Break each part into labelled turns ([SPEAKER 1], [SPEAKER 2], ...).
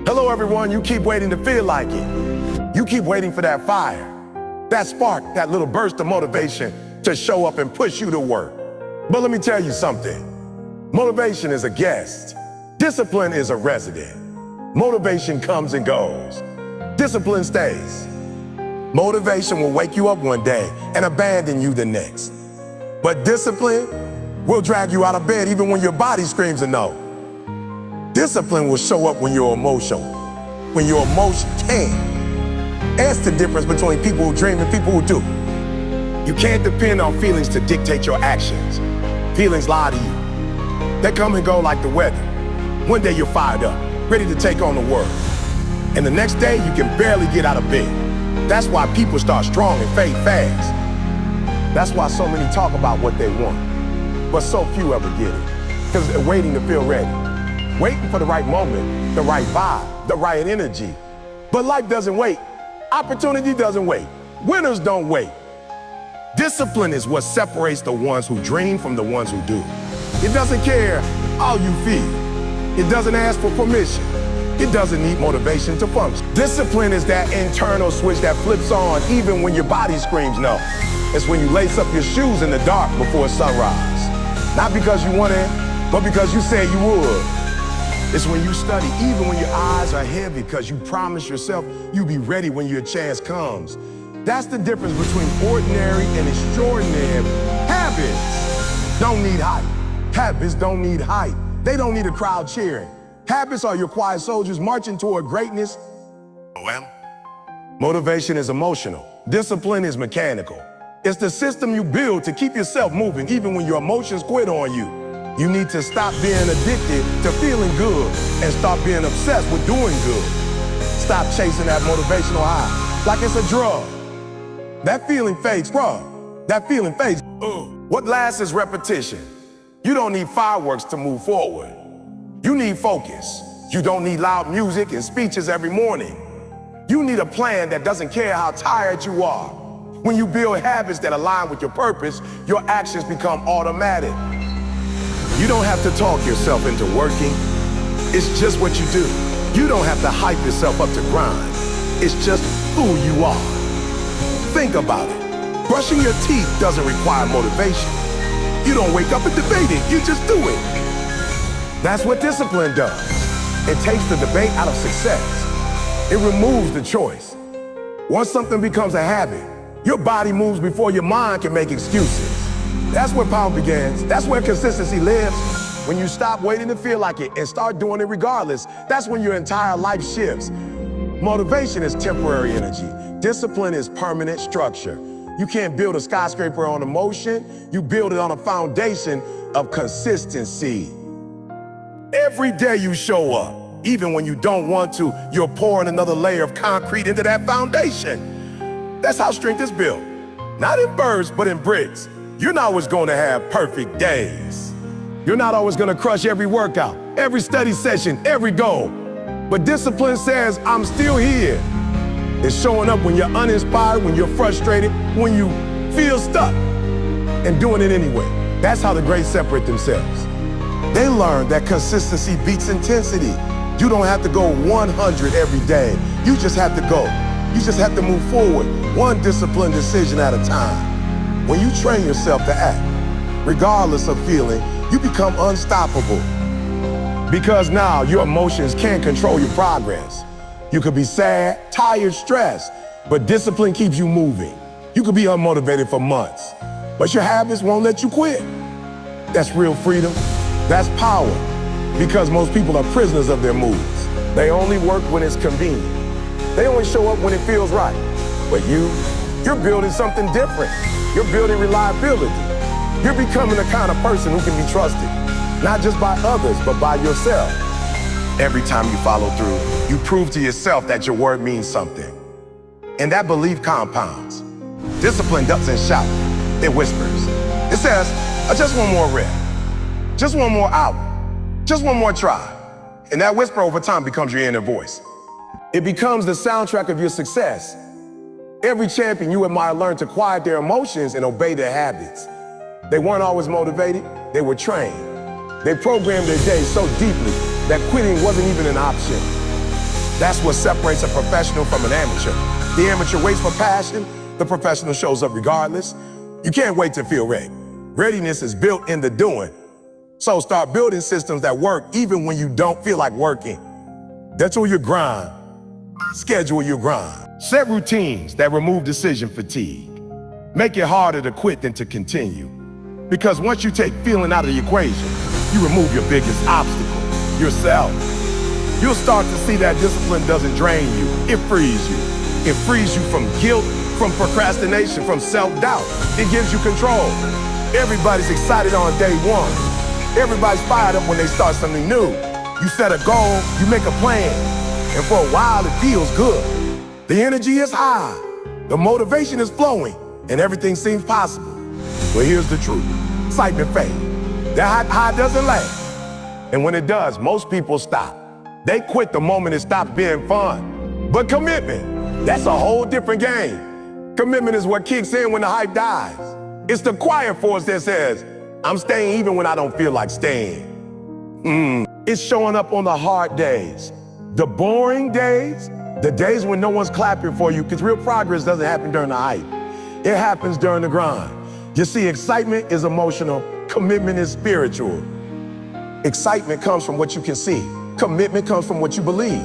[SPEAKER 1] Hello everyone, you keep waiting to feel like it. You keep waiting for that fire, that spark, that little burst of motivation to show up and push you to work. But let me tell you something. Motivation is a guest. Discipline is a resident. Motivation comes and goes. Discipline stays. Motivation will wake you up one day and abandon you the next. But discipline will drag you out of bed even when your body screams a no. Discipline will show up when you're emotional, when your emotion can. That's the difference between people who dream and people who do. You can't depend on feelings to dictate your actions. Feelings lie to you. They come and go like the weather. One day you're fired up, ready to take on the world. And the next day you can barely get out of bed. That's why people start strong and fade fast. That's why so many talk about what they want, but so few ever get it. Because they're waiting to feel ready. Waiting for the right moment, the right vibe, the right energy. But life doesn't wait. Opportunity doesn't wait. Winners don't wait. Discipline is what separates the ones who dream from the ones who do. It doesn't care how you feel. It doesn't ask for permission. It doesn't need motivation to function. Discipline is that internal switch that flips on even when your body screams no. It's when you lace up your shoes in the dark before sunrise. Not because you want it, but because you said you would. It's when you study even when your eyes are heavy because you promise yourself you'll be ready when your chance comes. That's the difference between ordinary and extraordinary. Habits don't need hype. Habits don't need hype. They don't need a crowd cheering. Habits are your quiet soldiers marching toward greatness. Motivation is emotional. Discipline is mechanical. It's the system you build to keep yourself moving even when your emotions quit on you. You need to stop being addicted to feeling good and start being obsessed with doing good. Stop chasing that motivational high like it's a drug. That feeling fades, bro. That feeling fades. What lasts is repetition. You don't need fireworks to move forward. You need focus. You don't need loud music and speeches every morning. You need a plan that doesn't care how tired you are. When you build habits that align with your purpose, your actions become automatic. You don't have to talk yourself into working. It's just what you do. You don't have to hype yourself up to grind. It's just who you are. Think about it. Brushing your teeth doesn't require motivation. You don't wake up and debate it, you just do it. That's what discipline does. It takes the debate out of success. It removes the choice. Once something becomes a habit, your body moves before your mind can make excuses. That's where power begins. That's where consistency lives. When you stop waiting to feel like it and start doing it regardless, that's when your entire life shifts. Motivation is temporary energy. Discipline is permanent structure. You can't build a skyscraper on emotion. You build it on a foundation of consistency. Every day you show up, even when you don't want to, you're pouring another layer of concrete into that foundation. That's how strength is built. Not in bursts, but in bricks. You're not always going to have perfect days. You're not always going to crush every workout, every study session, every goal. But discipline says, I'm still here. It's showing up when you're uninspired, when you're frustrated, when you feel stuck, and doing it anyway. That's how the greats separate themselves. They learn that consistency beats intensity. You don't have to go 100 every day. You just have to go. You just have to move forward, one disciplined decision at a time. When you train yourself to act, regardless of feeling, you become unstoppable. Because now your emotions can't control your progress. You could be sad, tired, stressed, but discipline keeps you moving. You could be unmotivated for months, but your habits won't let you quit. That's real freedom. That's power. Because most people are prisoners of their moods. They only work when it's convenient. They only show up when it feels right. But you're building something different. You're building reliability. You're becoming the kind of person who can be trusted, not just by others, but by yourself. Every time you follow through, you prove to yourself that your word means something. And that belief compounds. Discipline doesn't shout, it whispers. It says, just one more rep, just one more hour, just one more try. And that whisper over time becomes your inner voice. It becomes the soundtrack of your success. Every champion you admire learned to quiet their emotions and obey their habits. They weren't always motivated, they were trained. They programmed their days so deeply that quitting wasn't even an option. That's what separates a professional from an amateur. The amateur waits for passion, the professional shows up regardless. You can't wait to feel ready. Readiness is built in the doing. So start building systems that work even when you don't feel like working. That's where you grind. Schedule your grind. Set routines that remove decision fatigue. Make it harder to quit than to continue. Because once you take feeling out of the equation, you remove your biggest obstacle, yourself. You'll start to see that discipline doesn't drain you, it frees you. It frees you from guilt, from procrastination, from self-doubt. It gives you control. Everybody's excited on day one. Everybody's fired up when they start something new. You set a goal, you make a plan, and for a while it feels good. The energy is high, the motivation is flowing, and everything seems possible. But here's the truth, excitement fades. That high doesn't last. And when it does, most people stop. They quit the moment it stops being fun. But commitment, that's a whole different game. Commitment is what kicks in when the hype dies. It's the quiet force that says, I'm staying even when I don't feel like staying. It's showing up on the hard days, the boring days, the days when no one's clapping for you, because real progress doesn't happen during the hype. It happens during the grind. You see, excitement is emotional, commitment is spiritual. Excitement comes from what you can see. Commitment comes from what you believe.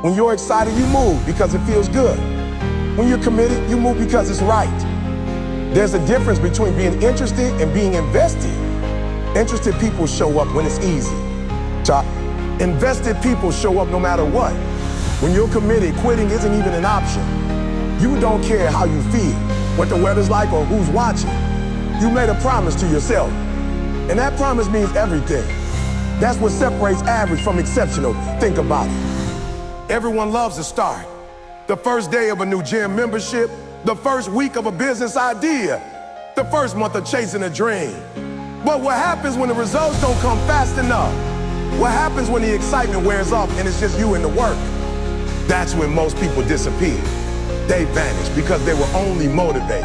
[SPEAKER 1] When you're excited, you move because it feels good. When you're committed, you move because it's right. There's a difference between being interested and being invested. Interested people show up when it's easy. Invested people show up no matter what. When you're committed, quitting isn't even an option. You don't care how you feel, what the weather's like, or who's watching. You made a promise to yourself, and that promise means everything. That's what separates average from exceptional. Think about it. Everyone loves a start. The first day of a new gym membership, the first week of a business idea, the first month of chasing a dream. But what happens when the results don't come fast enough? What happens when the excitement wears off and it's just you and the work? That's when most people disappear. They vanish because they were only motivated,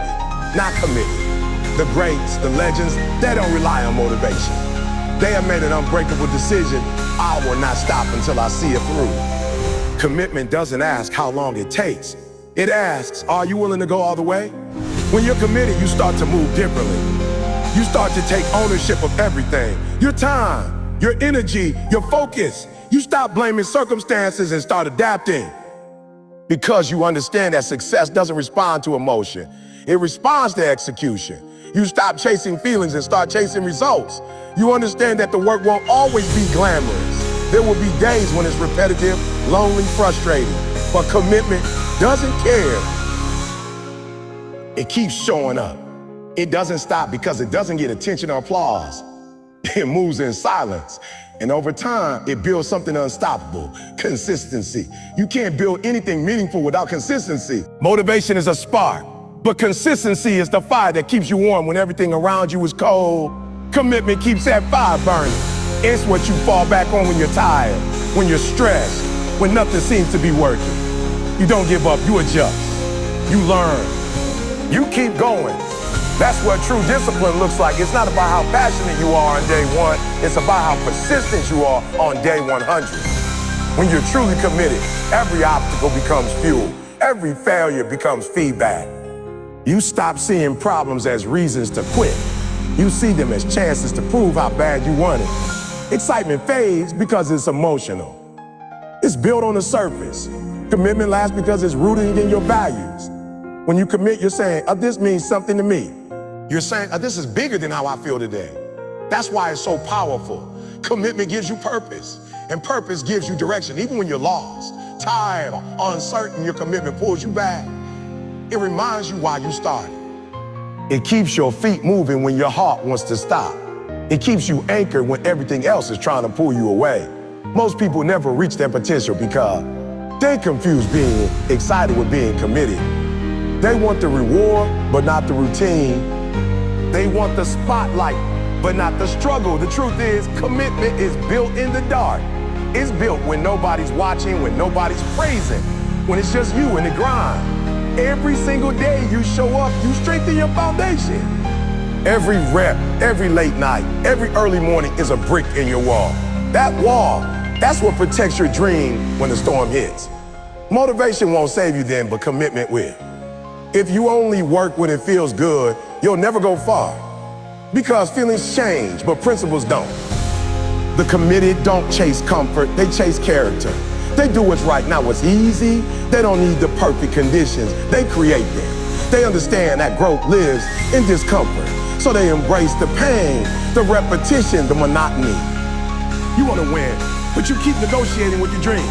[SPEAKER 1] not committed. The greats, the legends, they don't rely on motivation. They have made an unbreakable decision. I will not stop until I see it through. Commitment doesn't ask how long it takes. It asks, are you willing to go all the way? When you're committed, you start to move differently. You start to take ownership of everything. Your time, your energy, your focus. You stop blaming circumstances and start adapting. Because you understand that success doesn't respond to emotion. It responds to execution. You stop chasing feelings and start chasing results. You understand that the work won't always be glamorous. There will be days when it's repetitive, lonely, frustrating. But commitment doesn't care. It keeps showing up. It doesn't stop because it doesn't get attention or applause. It moves in silence. And over time, it builds something unstoppable, consistency. You can't build anything meaningful without consistency. Motivation is a spark, but consistency is the fire that keeps you warm when everything around you is cold. Commitment keeps that fire burning. It's what you fall back on when you're tired, when you're stressed, when nothing seems to be working. You don't give up, you adjust, you learn, you keep going. That's what true discipline looks like. It's not about how passionate you are on day one, it's about how persistent you are on day 100. When you're truly committed, every obstacle becomes fuel, every failure becomes feedback. You stop seeing problems as reasons to quit. You see them as chances to prove how bad you want it. Excitement fades because it's emotional. It's built on the surface. Commitment lasts because it's rooted in your values. When you commit, you're saying, this means something to me. You're saying, this is bigger than how I feel today. That's why it's so powerful. Commitment gives you purpose, and purpose gives you direction. Even when you're lost, tired, uncertain, your commitment pulls you back. It reminds you why you started. It keeps your feet moving when your heart wants to stop. It keeps you anchored when everything else is trying to pull you away. Most people never reach their potential because they confuse being excited with being committed. They want the reward, but not the routine. They want the spotlight, but not the struggle. The truth is, commitment is built in the dark. It's built when nobody's watching, when nobody's praising, when it's just you and the grind. Every single day you show up, you strengthen your foundation. Every rep, every late night, every early morning is a brick in your wall. That wall That's what protects your dream when the storm hits. Motivation won't save you then, but commitment will. If you only work when it feels good, you'll never go far. Because feelings change, but principles don't. The committed don't chase comfort, they chase character. They do what's right, not what's easy. They don't need the perfect conditions, they create them. They understand that growth lives in discomfort, so they embrace the pain, the repetition, the monotony. You want to win, but you keep negotiating with your dreams.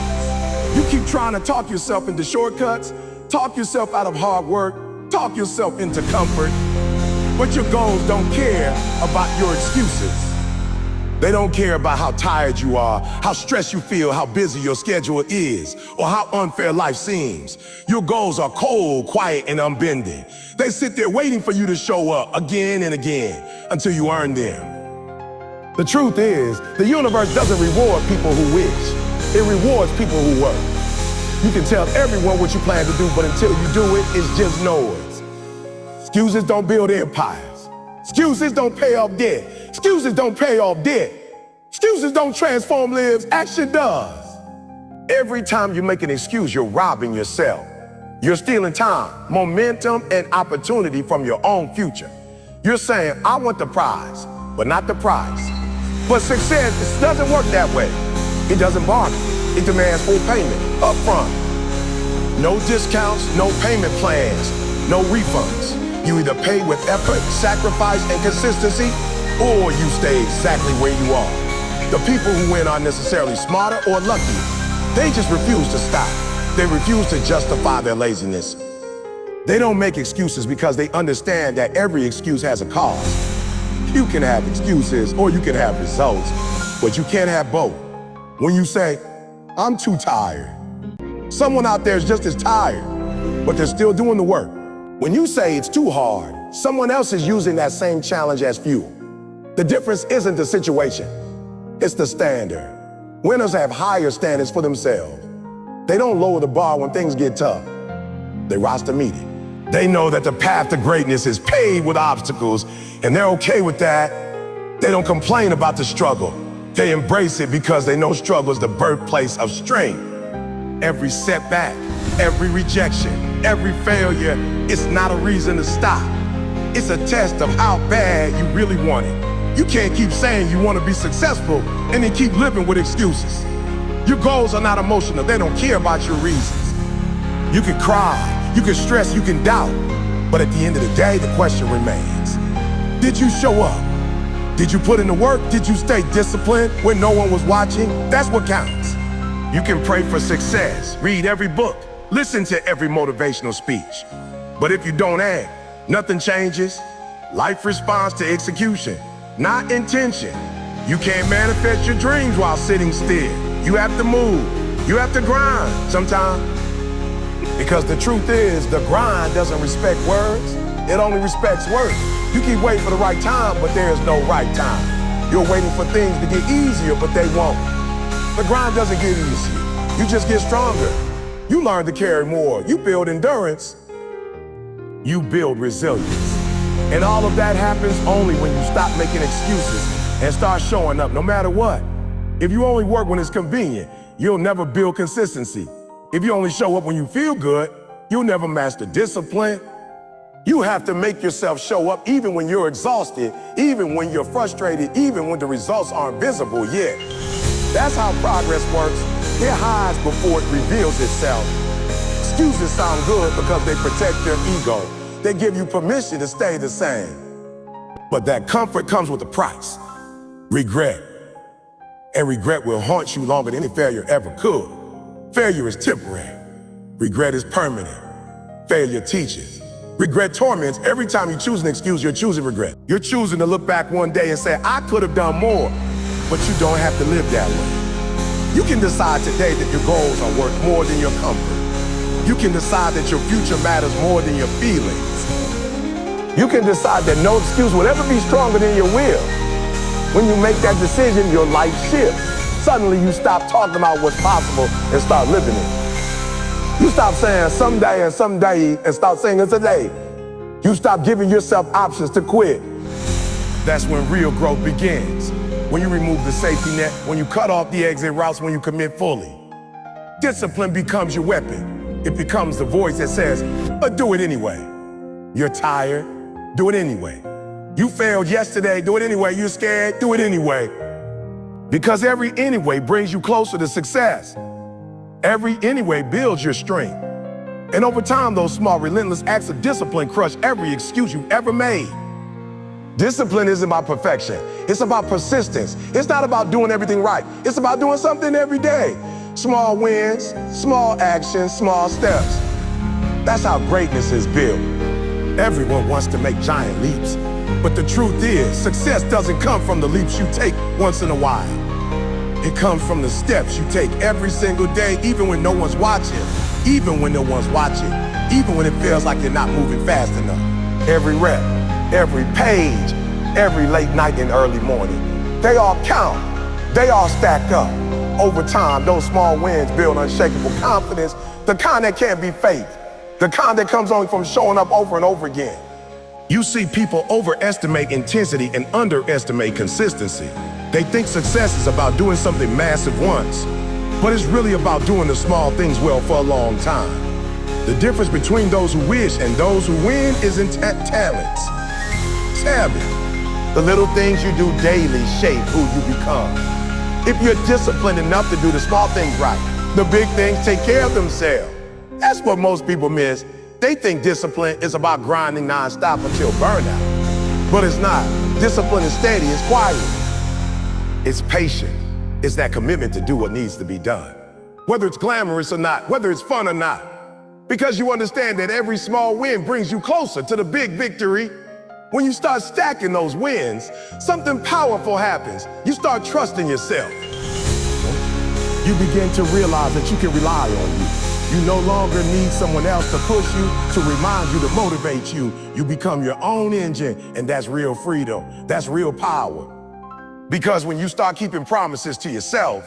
[SPEAKER 1] You keep trying to talk yourself into shortcuts, talk yourself out of hard work, talk yourself into comfort. But your goals don't care about your excuses. They don't care about how tired you are, how stressed you feel, how busy your schedule is, or how unfair life seems. Your goals are cold, quiet, and unbending. They sit there waiting for you to show up again and again until you earn them. The truth is, the universe doesn't reward people who wish. It rewards people who work. You can tell everyone what you plan to do, but until you do it, it's just noise. Excuses don't build empires. Excuses don't pay off debt. Excuses don't pay off debt. Excuses don't transform lives, action does. Every time you make an excuse, you're robbing yourself. You're stealing time, momentum, and opportunity from your own future. You're saying, I want the prize, but not the price. But success doesn't work that way. It doesn't bargain. It demands full payment, up front. No discounts, no payment plans, no refunds. You either pay with effort, sacrifice, and consistency, or you stay exactly where you are. The people who win aren't necessarily smarter or luckier. They just refuse to stop. They refuse to justify their laziness. They don't make excuses because they understand that every excuse has a cost. You can have excuses or you can have results, but you can't have both. When you say, I'm too tired, someone out there is just as tired, but they're still doing the work. When you say it's too hard, someone else is using that same challenge as fuel. The difference isn't the situation, it's the standard. Winners have higher standards for themselves. They don't lower the bar when things get tough. They rise to meet it. They know that the path to greatness is paved with obstacles, and they're okay with that. They don't complain about the struggle. They embrace it because they know struggle is the birthplace of strength. Every setback, every rejection, every failure, it's not a reason to stop. It's a test of how bad you really want it. You can't keep saying you want to be successful and then keep living with excuses. Your goals are not emotional. They don't care about your reasons. You can cry, you can stress, you can doubt. But at the end of the day, the question remains, did you show up? Did you put in the work? Did you stay disciplined when no one was watching? That's what counts. You can pray for success, read every book, listen to every motivational speech. But if you don't act, nothing changes. Life responds to execution, not intention. You can't manifest your dreams while sitting still. You have to move. You have to grind sometimes. Because the truth is, the grind doesn't respect words. It only respects work. You keep waiting for the right time, but there is no right time. You're waiting for things to get easier, but they won't. The grind doesn't get easier. You just get stronger. You learn to carry more. You build endurance. You build resilience. And all of that happens only when you stop making excuses and start showing up no matter what. If you only work when it's convenient, you'll never build consistency. If you only show up when you feel good, you'll never master discipline. You have to make yourself show up even when you're exhausted, even when you're frustrated, even when the results aren't visible yet. That's how progress works. It hides before it reveals itself. Excuses sound good because they protect your ego. They give you permission to stay the same. But that comfort comes with a price, regret. And regret will haunt you longer than any failure ever could. Failure is temporary. Regret is permanent. Failure teaches. Regret torments. Every time you choose an excuse, you're choosing regret. You're choosing to look back one day and say, I could have done more, but you don't have to live that way. You can decide today that your goals are worth more than your comfort. You can decide that your future matters more than your feelings. You can decide that no excuse will ever be stronger than your will. When you make that decision, your life shifts. Suddenly you stop talking about what's possible and start living it. You stop saying someday and start saying it's today. You stop giving yourself options to quit. That's when real growth begins. when you remove the safety net, when you cut off the exit routes, when you commit fully. Discipline becomes your weapon. It becomes the voice that says, do it anyway. You're tired, do it anyway. You failed yesterday, do it anyway. You're scared, do it anyway. Because every anyway brings you closer to success. Every anyway builds your strength. And over time, those small, relentless acts of discipline crush every excuse you've ever made. Discipline isn't about perfection. It's about persistence. It's not about doing everything right. It's about doing something every day. Small wins, small actions, small steps. That's how greatness is built. Everyone wants to make giant leaps. But the truth is, success doesn't come from the leaps you take once in a while. It comes from the steps you take every single day, even when no one's watching, even when no one's watching, even when it feels like you're not moving fast enough. Every rep, every page, every late night and early morning, they all count. They all stack up. Over time, those small wins build unshakable confidence, the kind that can't be faked, the kind that comes only from showing up over and over again. You see people overestimate intensity and underestimate consistency. They think success is about doing something massive once, but it's really about doing the small things well for a long time. The difference between those who wish and those who win is in talents. Habit. The little things you do daily shape who you become. If you're disciplined enough to do the small things right, the big things take care of themselves. That's what most people miss. They think discipline is about grinding nonstop until burnout. But it's not. Discipline is steady, it's quiet. It's patient. It's that commitment to do what needs to be done. Whether it's glamorous or not, whether it's fun or not. Because you understand that every small win brings you closer to the big victory. When you start stacking those wins, something powerful happens. You start trusting yourself. You begin to realize that you can rely on you. You no longer need someone else to push you, to remind you, to motivate you. You become your own engine, and that's real freedom. That's real power. Because when you start keeping promises to yourself,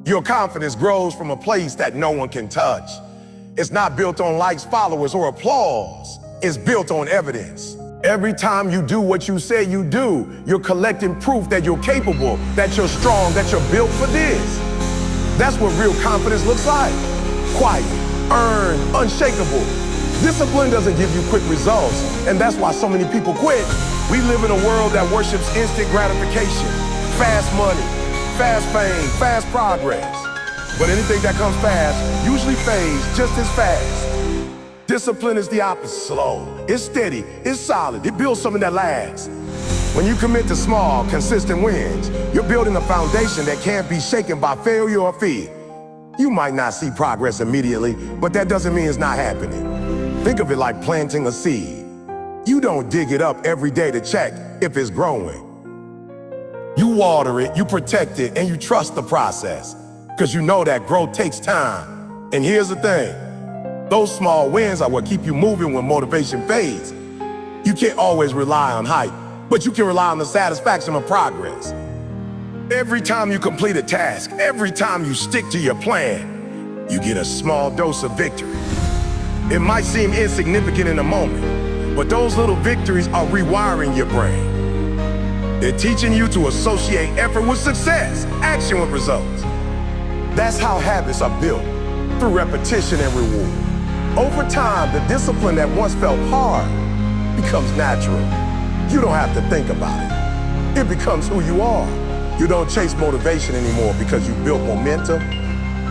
[SPEAKER 1] your confidence grows from a place that no one can touch. It's not built on likes, followers, or applause. It's built on evidence. Every time you do what you say you do, you're collecting proof that you're capable, that you're strong, that you're built for this. That's what real confidence looks like. Quiet, earned, unshakable. Discipline doesn't give you quick results, and that's why so many people quit. We live in a world that worships instant gratification, fast money, fast fame, fast progress. But anything that comes fast usually fades just as fast. Discipline is the opposite. Slow, it's steady, it's solid, it builds something that lasts. When you commit to small, consistent wins, you're building a foundation that can't be shaken by failure or fear. You might not see progress immediately, but that doesn't mean it's not happening. Think of it like planting a seed. You don't dig it up every day to check if it's growing. You water it, you protect it, and you trust the process, because you know that growth takes time. And here's the thing, those small wins are what keep you moving when motivation fades. You can't always rely on hype, but you can rely on the satisfaction of progress. Every time you complete a task, every time you stick to your plan, you get a small dose of victory. It might seem insignificant in a moment, but those little victories are rewiring your brain. They're teaching you to associate effort with success, action with results. That's how habits are built, through repetition and reward. Over time, the discipline that once felt hard becomes natural. You don't have to think about it. It becomes who you are. You don't chase motivation anymore because you built momentum.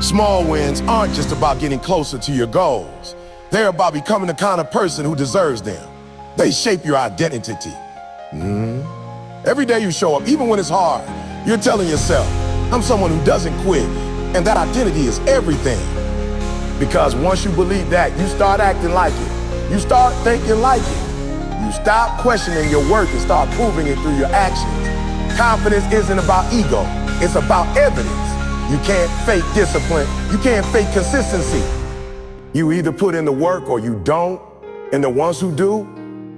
[SPEAKER 1] Small wins aren't just about getting closer to your goals. They're about becoming the kind of person who deserves them. They shape your identity. Every day you show up, even when it's hard, you're telling yourself, I'm someone who doesn't quit, and that identity is everything. Because once you believe that, you start acting like it. You start thinking like it. You stop questioning your worth and start proving it through your actions. Confidence isn't about ego, it's about evidence. You can't fake discipline, you can't fake consistency. You either put in the work or you don't, and the ones who do,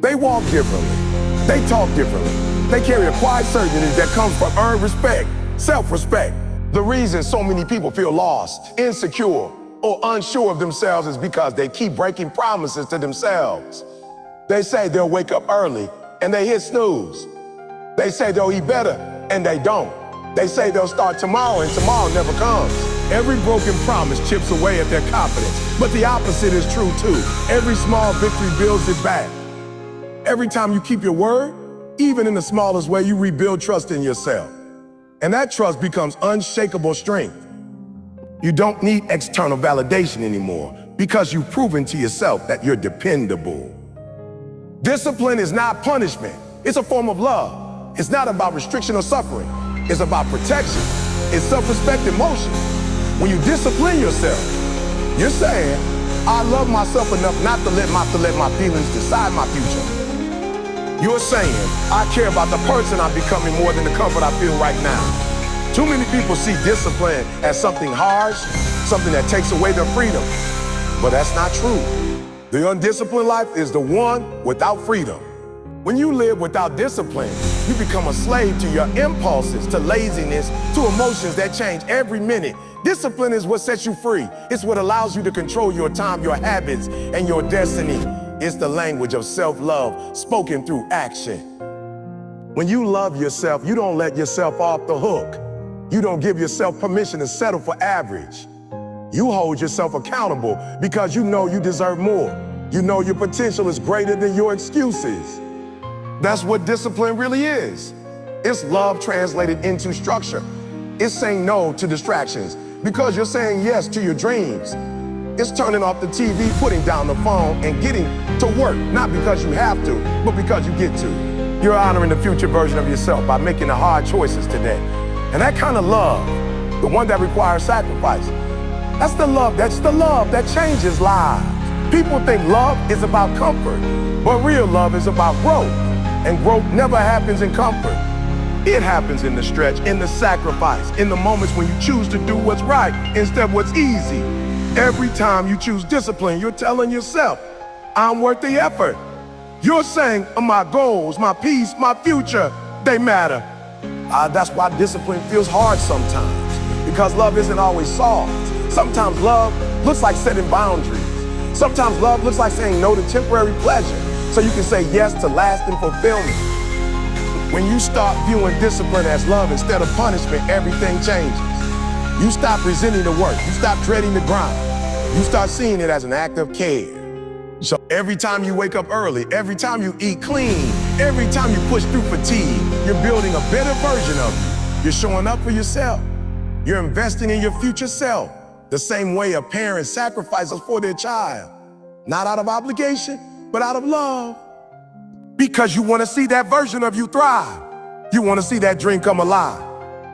[SPEAKER 1] they walk differently, they talk differently, they carry a quiet certainty that comes from earned respect, self-respect. The reason so many people feel lost, insecure, or unsure of themselves is because they keep breaking promises to themselves. They say they'll wake up early, and they hit snooze. They say they'll eat better, and they don't. They say they'll start tomorrow, and tomorrow never comes. Every broken promise chips away at their confidence, but the opposite is true too. Every small victory builds it back. Every time you keep your word, even in the smallest way, you rebuild trust in yourself. And that trust becomes unshakable strength. You don't need external validation anymore because you've proven to yourself that you're dependable. Discipline is not punishment. It's a form of love. It's not about restriction or suffering. It's about protection. It's self-respect in motion. When you discipline yourself, you're saying, I love myself enough not to let my feelings decide my future. You're saying, I care about the person I'm becoming more than the comfort I feel right now. Too many people see discipline as something harsh, something that takes away their freedom. But that's not true. The undisciplined life is the one without freedom. When you live without discipline, you become a slave to your impulses, to laziness, to emotions that change every minute. Discipline is what sets you free. It's what allows you to control your time, your habits, and your destiny. It's the language of self-love spoken through action. When you love yourself, you don't let yourself off the hook. You don't give yourself permission to settle for average. You hold yourself accountable because you know you deserve more. You know your potential is greater than your excuses. That's what discipline really is. It's love translated into structure. It's saying no to distractions because you're saying yes to your dreams. It's turning off the TV, putting down the phone, and getting to work, not because you have to, but because you get to. You're honoring the future version of yourself by making the hard choices today. And that kind of love, the one that requires sacrifice, that's the love that changes lives. People think love is about comfort, but real love is about growth. And growth never happens in comfort. It happens in the stretch, in the sacrifice, in the moments when you choose to do what's right instead of what's easy. Every time you choose discipline, you're telling yourself, I'm worth the effort. You're saying, my goals, my peace, my future, they matter. That's why discipline feels hard sometimes, because love isn't always soft. Sometimes love looks like setting boundaries. Sometimes love looks like saying no to temporary pleasure, so you can say yes to lasting fulfillment. When you start viewing discipline as love instead of punishment, everything changes. You stop resenting the work. You stop dreading the grind. You start seeing it as an act of care. So every time you wake up early, every time you eat clean, every time you push through fatigue, you're building a better version of you. You're showing up for yourself. You're investing in your future self, the same way a parent sacrifices for their child. Not out of obligation, but out of love. Because you want to see that version of you thrive. You want to see that dream come alive.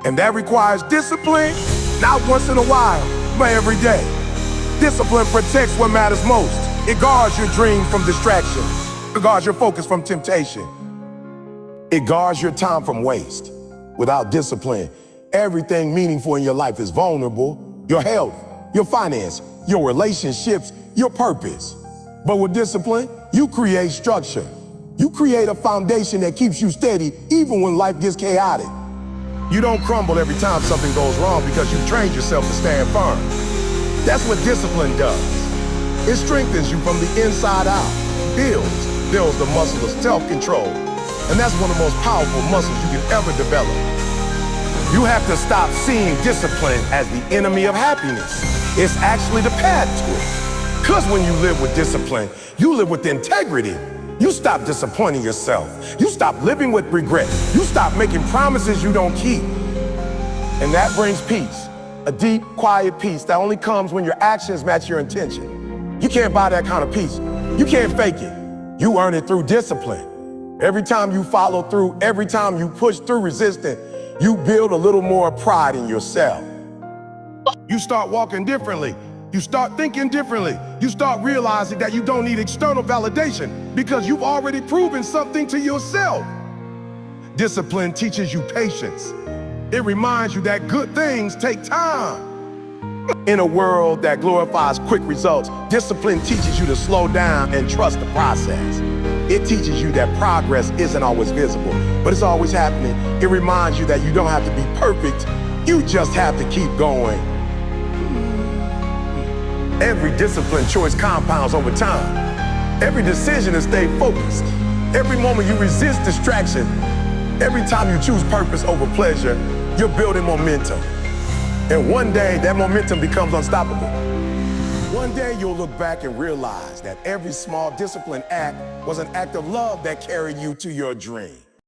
[SPEAKER 1] And that requires discipline, not once in a while, but every day. Discipline protects what matters most. It guards your dream from distraction. It guards your focus from temptation. It guards your time from waste. Without discipline, everything meaningful in your life is vulnerable. Your health, your finance, your relationships, your purpose. But with discipline, you create structure. You create a foundation that keeps you steady even when life gets chaotic. You don't crumble every time something goes wrong because you've trained yourself to stand firm. That's what discipline does. It strengthens you from the inside out, builds the muscle of self-control. And that's one of the most powerful muscles you can ever develop. You have to stop seeing discipline as the enemy of happiness. It's actually the path to it. Because when you live with discipline, you live with integrity. You stop disappointing yourself. You stop living with regret. You stop making promises you don't keep. And that brings peace, a deep, quiet peace that only comes when your actions match your intention. You can't buy that kind of peace. You can't fake it. You earn it through discipline. Every time you follow through, every time you push through resistance, you build a little more pride in yourself. You start walking differently. You start thinking differently. You start realizing that you don't need external validation because you've already proven something to yourself. Discipline teaches you patience. It reminds you that good things take time. In a world that glorifies quick results, discipline teaches you to slow down and trust the process. It teaches you that progress isn't always visible, but it's always happening. It reminds you that you don't have to be perfect. You just have to keep going. Every disciplined choice compounds over time. Every decision to stay focused. Every moment you resist distraction, Every time you choose purpose over pleasure, you're building momentum. And one day, that momentum becomes unstoppable. One day, you'll look back and realize that every small disciplined act was an act of love that carried you to your dream.